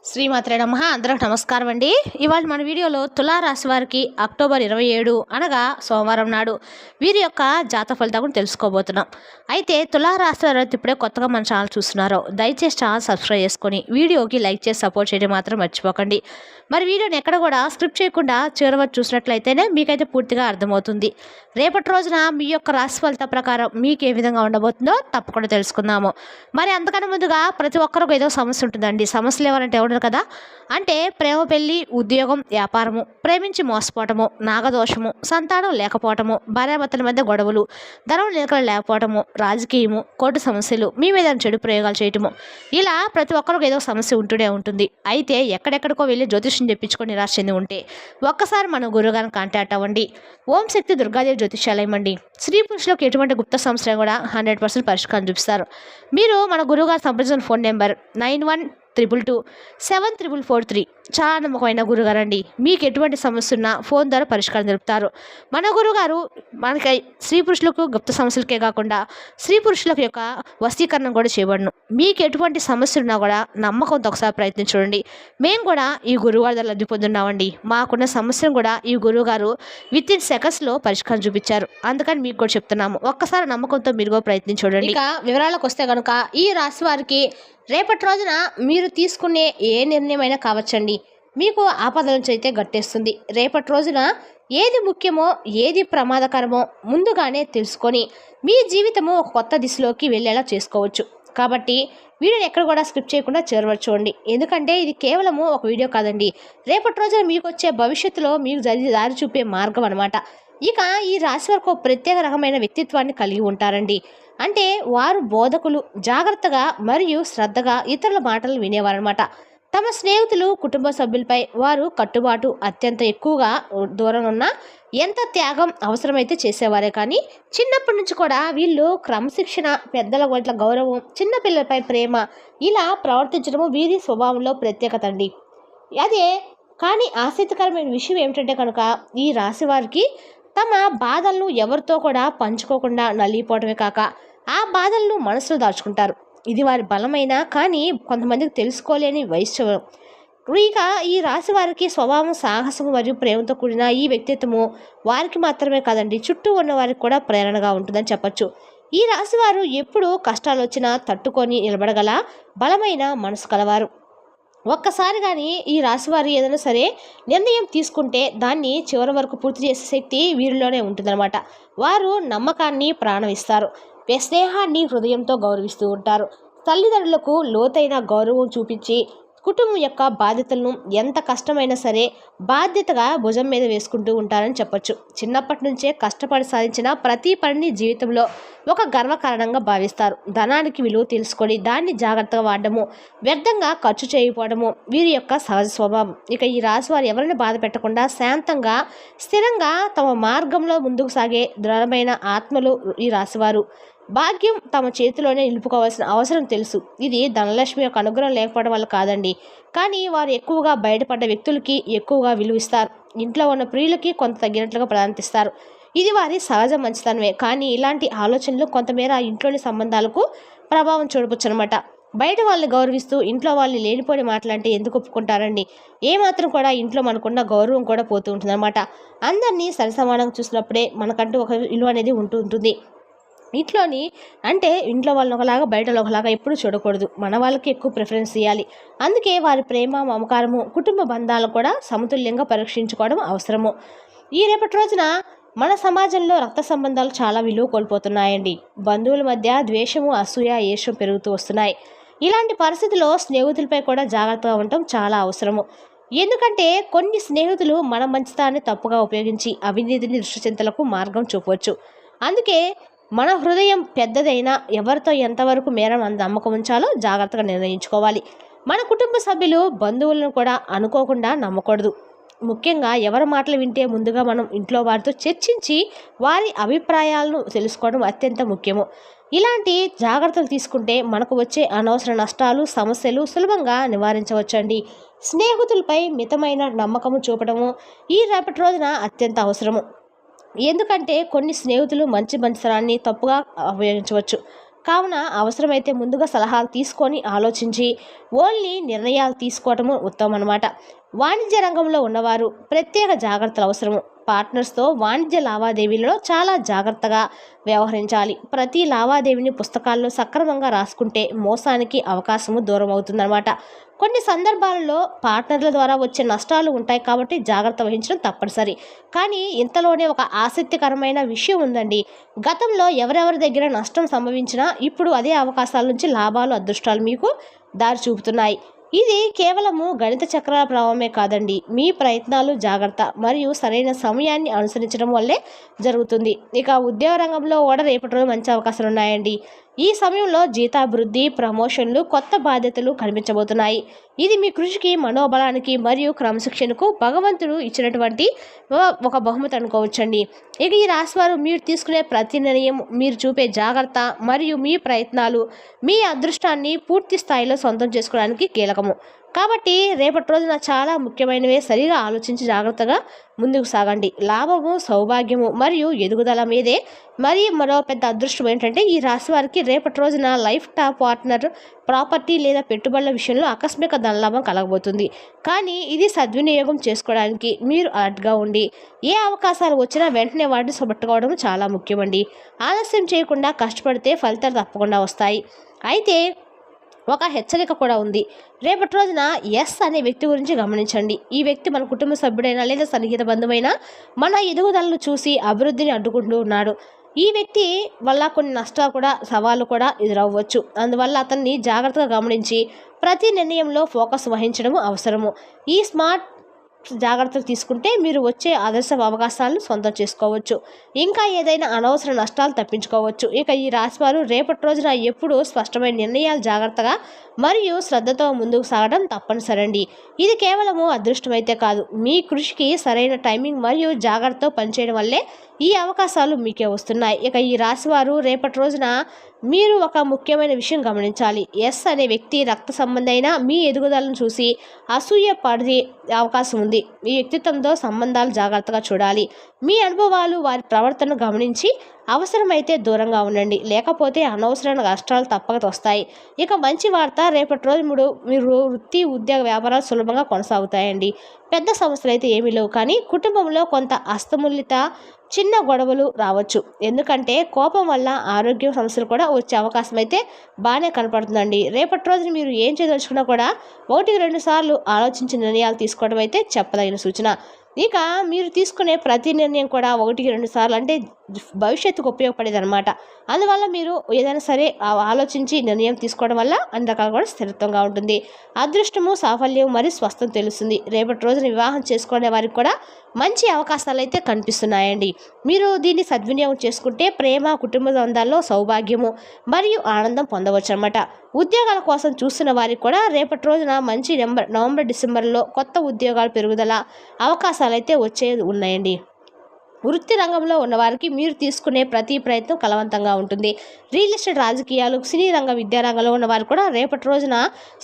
శ్రీమాత్రే నమః. అందరికి నమస్కారం అండి. ఇవాళ మన వీడియోలో తులారాశి వారికి అక్టోబర్ 27 అనగా సోమవారం నాడు వీరి యొక్క జాతక ఫలితాలను తెలుసుకోబోతున్నాం. అయితే తులారాశి వారు ఇప్పుడే కొత్తగా మన ఛానల్ చూస్తున్నారో దయచేసి ఛానల్ సబ్స్క్రైబ్ చేసుకొని వీడియోకి లైక్ చేసి సపోర్ట్ చేయడం మాత్రం మర్చిపోకండి. మరి వీడియోని ఎక్కడ కూడా స్క్రిప్ట్ చేయకుండా చివరి వరకు చూసినట్లయితేనే మీకైతే పూర్తిగా అర్థమవుతుంది. రేపటి రోజున మీ యొక్క రాశి ఫలిత ప్రకారం మీకు ఏ విధంగా ఉండబోతుందో తప్పకుండా తెలుసుకుందాము. మరి అంతకన్నా ముందుగా ప్రతి ఒక్కరికి ఏదో సమస్య ఉంటుందండి. సమస్యలు ఎవరంటే ఎవరు కదా, అంటే ప్రేమ, పెళ్లి, ఉద్యోగం, వ్యాపారము, ప్రేమించి మోసపోవటము, నాగదోషము, సంతానం లేకపోవటము, భార్యాభర్తల మధ్య గొడవలు, ధనం నిలకడ లేకపోవటము, రాజకీయము, కోర్టు సమస్యలు, మీ మీద చెడు ప్రయోగాలు చేయటము, ఇలా ప్రతి ఒక్కరికి ఏదో సమస్య ఉంటూనే ఉంటుంది. అయితే ఎక్కడెక్కడికో వెళ్ళి జ్యోతిష్యం చెప్పించుకొని నిరాశ చెంది ఉంటే ఒక్కసారి మన గురువుగారిని కాంటాక్ట్ అవ్వండి. ఓం శక్తి దుర్గాదేవి జ్యోతిష్యాలయం అండి. స్త్రీ పురుషులకు ఎటువంటి గుప్త సమస్య కూడా 100% పరిష్కారం చూపిస్తారు. మీరు మన గురువుగారు సంప్రదించిన ఫోన్ నెంబర్ 9122274443. చాలా నమ్మకమైన గురుగారు అండి. మీకు ఎటువంటి సమస్య ఉన్నా ఫోన్ ద్వారా పరిష్కారం తెలుపుతారు. మన గురుగారు మనకి స్త్రీ పురుషులకు గుప్త సమస్యలకే కాకుండా స్త్రీ పురుషులకు యొక్క వశీకరణం కూడా చేయబడను. మీకు ఎటువంటి సమస్య ఉన్నా కూడా నమ్మకంతో ఒకసారి ప్రయత్నించండి. మేము కూడా ఈ గురువుగారి దగ్గర లబ్ధి పొందున్నామండి. మాకున్న సమస్యను కూడా ఈ గురువుగారు వితిన్ సెకండ్స్లో పరిష్కారం చూపించారు. అందుకని మీకు కూడా చెప్తున్నాము. ఒక్కసారి నమ్మకంతో మీరు కూడా ప్రయత్నించండి. ఇక వివరాలకు వస్తే కనుక ఈ రాశి వారికి రేపటి రోజున మీరు తీసుకునే ఏ నిర్ణయమైనా కావచ్చండి, మీకు ఆపద నుంచి అయితే గట్టేస్తుంది. రేపటి రోజున ఏది ముఖ్యమో ఏది ప్రమాదకరమో ముందుగానే తెలుసుకొని మీ జీవితము ఒక కొత్త దిశలోకి వెళ్ళేలా చేసుకోవచ్చు. కాబట్టి వీడియోని ఎక్కడ కూడా స్కిప్ చేయకుండా చేరవచ్చుకోండి. ఎందుకంటే ఇది కేవలము ఒక వీడియో కాదండి, రేపటి రోజున మీకు వచ్చే భవిష్యత్తులో మీకు దారి చూపే మార్గం అనమాట. ఇక ఈ రాశి వరకు ప్రత్యేక రకమైన వ్యక్తిత్వాన్ని కలిగి ఉంటారండి. అంటే వారు బోధకులు, జాగ్రత్తగా మరియు శ్రద్ధగా ఇతరుల మాటలు వినేవారనమాట. తమ స్నేహితులు, కుటుంబ సభ్యులపై వారు కట్టుబాటు అత్యంత ఎక్కువగా దూరం ఉన్న ఎంత త్యాగం అవసరమైతే చేసేవారే. కానీ చిన్నప్పటి నుంచి కూడా వీళ్ళు క్రమశిక్షణ, పెద్దల పట్ల గౌరవం, చిన్నపిల్లలపై ప్రేమ ఇలా ప్రవర్తించడము వీరి స్వభావంలో ప్రత్యేకత అండి. అదే కానీ ఆసక్తికరమైన విషయం ఏమిటంటే కనుక ఈ రాశి వారికి తమ బాధలను ఎవరితో కూడా పంచుకోకుండా నలిగిపోవడమే కాక ఆ బాధలను మనసులో దాచుకుంటారు. ఇది వారి బలమైన కానీ కొంతమందికి తెలుసుకోలేని వైశ్యవం. ఇక ఈ రాశి వారికి స్వభావం, సాహసము మరియు ప్రేమతో కూడిన ఈ వ్యక్తిత్వము వారికి మాత్రమే కాదండి, చుట్టూ ఉన్న వారికి కూడా ప్రేరణగా ఉంటుందని చెప్పచ్చు. ఈ రాశి వారు ఎప్పుడూ కష్టాలు వచ్చినా తట్టుకొని నిలబడగల బలమైన మనసు కలవారు. ఒక్కసారి కానీ ఈ రాశివారు ఏదైనా సరే నిర్ణయం తీసుకుంటే దాన్ని చివరి వరకు పూర్తి చేసే శక్తి వీరిలోనే ఉంటుందన్నమాట. వారు నమ్మకాన్ని ప్రాణం ఇస్తారు, స్నేహాన్ని హృదయంతో గౌరవిస్తూ ఉంటారు. తల్లిదండ్రులకు లోతైన గౌరవం చూపించి కుటుంబం యొక్క బాధ్యతలను ఎంత కష్టమైనా సరే బాధ్యతగా భుజం మీద వేసుకుంటూ ఉంటారని చెప్పొచ్చు. చిన్నప్పటి నుంచే కష్టపడి సాధించిన ప్రతి పనిని జీవితంలో ఒక గర్వకారణంగా భావిస్తారు. ధనానికి విలువ తెలుసుకొని దాన్ని జాగ్రత్తగా వాడడము, వ్యర్థంగా ఖర్చు చేయకపోవడము వీరి యొక్క సహజ స్వభావం. ఇక ఈ రాశి వారు ఎవరిని బాధ పెట్టకుండా శాంతంగా, స్థిరంగా తమ మార్గంలో ముందుకు సాగే దృఢమైన ఆత్మలు ఈ రాశివారు. భాగ్యం తమ చేతిలోనే నిలుపుకోవాల్సిన అవసరం తెలుసు. ఇది ధనలక్ష్మి యొక్క అనుగ్రహం లేకపోవడం వల్ల కాదండి, కానీ వారు ఎక్కువగా బయటపడ్డ వ్యక్తులకి ఎక్కువగా విలువిస్తారు. ఇంట్లో ఉన్న ప్రియులకి కొంత తగ్గినట్లుగా ప్రార్థిస్తారు. ఇది వారి సహజ మంచితనమే. కానీ ఇలాంటి ఆలోచనలు కొంతమేర ఇంట్లోని సంబంధాలకు ప్రభావం చూడవచ్చు అనమాట. బయట వాళ్ళని గౌరవిస్తూ ఇంట్లో వాళ్ళని లేనిపోని మాటలంటే ఎందుకు ఒప్పుకుంటారండి? ఏమాత్రం కూడా ఇంట్లో మనకున్న గౌరవం కూడా పోతూ ఉంటుంది అనమాట. అందరినీ సరిసమానంగా చూసినప్పుడే మనకంటూ ఒక విలువ అనేది ఉంటుంది. ఇంట్లో వాళ్ళని ఒకలాగా బయటలో ఒకలాగా ఎప్పుడు చూడకూడదు. మన వాళ్ళకి ఎక్కువ ప్రిఫరెన్స్ ఇవ్వాలి. అందుకే వారి ప్రేమ, మమకారము, కుటుంబ బంధాలను కూడా సమతుల్యంగా పరీక్షించుకోవడం అవసరము. ఈ రేపటి రోజున మన సమాజంలో రక్త సంబంధాలు చాలా విలువ కోల్పోతున్నాయండి. బంధువుల మధ్య ద్వేషము, అసూయ, ఈర్ష్యం పెరుగుతూ వస్తున్నాయి. ఇలాంటి పరిస్థితుల్లో స్నేహితులపై కూడా జాగ్రత్తగా ఉండటం చాలా అవసరము. ఎందుకంటే కొన్ని స్నేహితులు మన మంచితాన్ని తప్పుగా ఉపయోగించి అవినీతిని, దుష్టచింతలకు మార్గం చూపవచ్చు. అందుకే మన హృదయం పెద్దదైనా ఎవరితో ఎంతవరకు మేర నమ్మకం ఉంచాలో జాగ్రత్తగా నిర్ణయించుకోవాలి. మన కుటుంబ సభ్యులు, బంధువులను కూడా అనుకోకుండా నమ్మకూడదు. ముఖ్యంగా ఎవరి మాటలు వింటే ముందుగా మనం ఇంట్లో వారితో చర్చించి వారి అభిప్రాయాలను తెలుసుకోవడం అత్యంత ముఖ్యము. ఇలాంటి జాగ్రత్తలు తీసుకుంటే మనకు వచ్చే అనవసర నష్టాలు, సమస్యలు సులభంగా నివారించవచ్చండి. స్నేహితులపై మితమైన నమ్మకము చూపడము ఈ రేపటి రోజున అత్యంత అవసరము. ఎందుకంటే కొన్ని స్నేహితులు మంచి మంచితనాన్ని తప్పుగా ఉపయోగించవచ్చు. కావున అవసరమైతే ముందుగా సలహాలు తీసుకొని ఆలోచించి ఓన్లీ నిర్ణయాలు తీసుకోవటము ఉత్తమం అన్నమాట. వాణిజ్య రంగంలో ఉన్నవారు ప్రత్యేక జాగ్రత్తలు అవసరము. పార్ట్నర్స్తో వాణిజ్య లావాదేవీలలో చాలా జాగ్రత్తగా వ్యవహరించాలి. ప్రతి లావాదేవీని పుస్తకాల్లో సక్రమంగా రాసుకుంటే మోసానికి అవకాశము దూరం అవుతుందన్నమాట. కొన్ని సందర్భాలలో పార్ట్నర్ల ద్వారా వచ్చే నష్టాలు ఉంటాయి కాబట్టి జాగ్రత్త వహించడం తప్పనిసరి. కానీ ఇంతలోనే ఒక ఆసక్తికరమైన విషయం ఉందండి. గతంలో ఎవరెవరి దగ్గర నష్టం సంభవించినా ఇప్పుడు అదే అవకాశాల నుంచి లాభాలు, అదృష్టాలు మీకు దారి చూపుతున్నాయి. ఇది కేవలము గణిత చక్రాల ప్రభావమే కాదండి. మీ ప్రయత్నాలు, జాగ్రత్త మరియు సరైన సమయాన్ని అనుసరించడం వల్లే జరుగుతుంది. ఇక ఉద్యోగ రంగంలో కూడా రేపటి రోజు మంచి అవకాశాలు ఉన్నాయండి. ఈ సమయంలో జీతాభివృద్ధి, ప్రమోషన్లు, కొత్త బాధ్యతలు కనిపించబోతున్నాయి. ఇది మీ కృషికి, మనోబలానికి మరియు క్రమశిక్షణకు భగవంతుడు ఇచ్చినటువంటి ఒక బహుమతి అనుకోవచ్చండి. ఇక ఈ రాశివారు మీరు తీసుకునే ప్రతి నిర్ణయం, మీరు చూపే జాగ్రత్త మరియు మీ ప్రయత్నాలు మీ అదృష్టాన్ని పూర్తి స్థాయిలో సొంతం చేసుకోవడానికి కీలకము. కాబట్టి రేపటి రోజున చాలా ముఖ్యమైనవే. సరిగా ఆలోచించి జాగ్రత్తగా ముందుకు సాగండి. లాభము, సౌభాగ్యము మరియు ఎదుగుదల మీదే. మరి మరో పెద్ద అదృష్టం ఏంటంటే ఈ రాశి వారికి రేపటి రోజున లైఫ్ పార్ట్నర్, ప్రాపర్టీ లేదా పెట్టుబడుల విషయంలో ఆకస్మిక ధనలాభం కలగబోతుంది. కానీ ఇది సద్వినియోగం చేసుకోవడానికి మీరు అలర్ట్గా ఉండి ఏ అవకాశాలు వచ్చినా వెంటనే వాటిని పట్టుకోవడం చాలా ముఖ్యమండి. ఆలస్యం చేయకుండా కష్టపడితే ఫలితాలు తప్పకుండా వస్తాయి. అయితే ఒక హెచ్చరిక కూడా ఉంది. రేపటి రోజున ఎస్ అనే వ్యక్తి గురించి గమనించండి. ఈ వ్యక్తి మన కుటుంబ సభ్యుడైనా లేదా సన్నిహిత బంధువైనా మన ఎదుగుదలను చూసి అభివృద్ధిని అడ్డుకుంటూ ఉన్నాడు. ఈ వ్యక్తి వల్ల కొన్ని నష్టాలు కూడా, సవాళ్ళు కూడా ఎదురవ్వచ్చు. అందువల్ల అతన్ని జాగ్రత్తగా గమనించి ప్రతి నిర్ణయంలో ఫోకస్ వహించడం అవసరము. ఈ స్మార్ట్ జాగ్రత్తలు తీసుకుంటే మీరు వచ్చే ఆదర్శ అవకాశాలను సొంతం చేసుకోవచ్చు. ఇంకా ఏదైనా అనవసర నష్టాలు తప్పించుకోవచ్చు. ఇక ఈ రాశివారు రేపటి రోజున ఎప్పుడూ స్పష్టమైన నిర్ణయాలు, జాగ్రత్తగా మరియు శ్రద్ధతో ముందుకు సాగడం తప్పనిసరండి. ఇది కేవలము అదృష్టమైతే కాదు, మీ కృషికి సరైన టైమింగ్ మరియు జాగ్రత్తతో పనిచేయడం వల్లే ఈ అవకాశాలు మీకే వస్తున్నాయి. ఇక ఈ రాశివారు రేపటి రోజున మీరు ఒక ముఖ్యమైన విషయం గమనించాలి. ఎస్ అనే వ్యక్తి రక్త సంబంధి అయినా మీ ఎదుగుదలను చూసి అసూయ పడే అవకాశం ఉంది. మీ వ్యక్తిత్వంతో సంబంధాలు జాగ్రత్తగా చూడాలి. మీ అనుభవాలు, వారి ప్రవర్తనను గమనించి అవసరమైతే దూరంగా ఉండండి. లేకపోతే అనవసరమైన కష్టాలు తప్పక వస్తాయి. ఇక మంచి వార్త, రేపటి రోజు మీరు వృత్తి, ఉద్యోగ, వ్యాపారాలు సులభంగా కొనసాగుతాయండి. పెద్ద సమస్యలు అయితే ఏమీ లేవు. కానీ కుటుంబంలో కొంత అస్తమూలిత చిన్న గొడవలు రావచ్చు. ఎందుకంటే కోపం వల్ల ఆరోగ్య సమస్యలు కూడా వచ్చే అవకాశం అయితే బాగానే కనపడుతుందండి. రేపటి రోజున మీరు ఏం చేయదలుచుకున్నా కూడా 1-2 సార్లు ఆలోచించి నిర్ణయాలు తీసుకోవడం అయితే చెప్పదగిన సూచన. ఇక మీరు తీసుకునే ప్రతి నిర్ణయం కూడా 1-2 సార్లు అంటే భవిష్యత్తుకు ఉపయోగపడేది అనమాట. అందువల్ల మీరు ఏదైనా సరే ఆలోచించి నిర్ణయం తీసుకోవడం వల్ల అన్ని రకాలు కూడా స్థిరత్వంగా ఉంటుంది. అదృష్టము, సాఫల్యం మరియు స్వస్థం తెలుస్తుంది. రేపటి రోజున వివాహం చేసుకునే వారికి కూడా మంచి అవకాశాలు అయితే కనిపిస్తున్నాయండి. మీరు దీన్ని సద్వినియోగం చేసుకుంటే ప్రేమ, కుటుంబ బంధాల్లో సౌభాగ్యము మరియు ఆనందం పొందవచ్చు అనమాట. ఉద్యోగాల కోసం చూస్తున్న వారికి కూడా రేపటి రోజున మంచి నవంబర్, డిసెంబర్లో కొత్త ఉద్యోగాలు పెరుగుదల అవకాశాలు అయితే వచ్చేది ఉన్నాయండి. వృత్తి రంగంలో ఉన్నవారికి మీరు తీసుకునే ప్రతి ప్రయత్నం ఫలవంతంగా ఉంటుంది. రియల్ ఎస్టేట్, రాజకీయాలు, సినీ రంగ, విద్యారంగంలో ఉన్నవారు కూడా రేపటి రోజున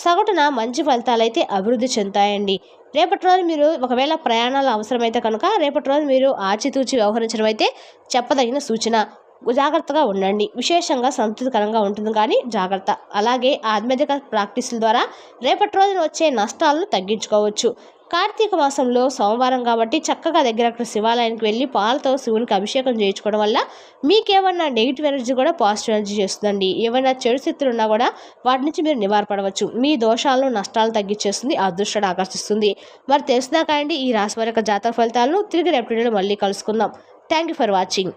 సగటున మంచి ఫలితాలు అయితే అభివృద్ధి చెందుతాయండి. రేపటి రోజు మీరు ఒకవేళ ప్రయాణాలు అవసరమైతే కనుక రేపటి రోజు మీరు ఆచితూచి వ్యవహరించడం అయితే చెప్పదగిన సూచన. జాగ్రత్తగా ఉండండి. విశేషంగా సంతృప్తికరంగా ఉంటుంది కానీ జాగ్రత్త. అలాగే ఆధ్యాత్మిక ప్రాక్టీసుల ద్వారా రేపటి రోజున వచ్చే నష్టాలను తగ్గించుకోవచ్చు. కార్తీక మాసంలో సోమవారం కాబట్టి చక్కగా దగ్గర శివాలయానికి వెళ్ళి పాలతో శివునికి అభిషేకం చేయించుకోవడం వల్ల మీకేమన్నా నెగిటివ్ ఎనర్జీ కూడా పాజిటివ్ ఎనర్జీ చేస్తుందండి. ఏమైనా చెడు శక్తులు ఉన్నా కూడా వాటి నుంచి మీరు నివారపడవచ్చు. మీ దోషాలను, నష్టాలు తగ్గించేస్తుంది, అదృష్టాన్ని ఆకర్షిస్తుంది. మరి తెలిసినా కానీ ఈ రాశి వారి యొక్క జాతక ఫలితాలను తిరిగి రేపటి వీడియోలో మళ్ళీ కలుసుకుందాం. Thank you for watching.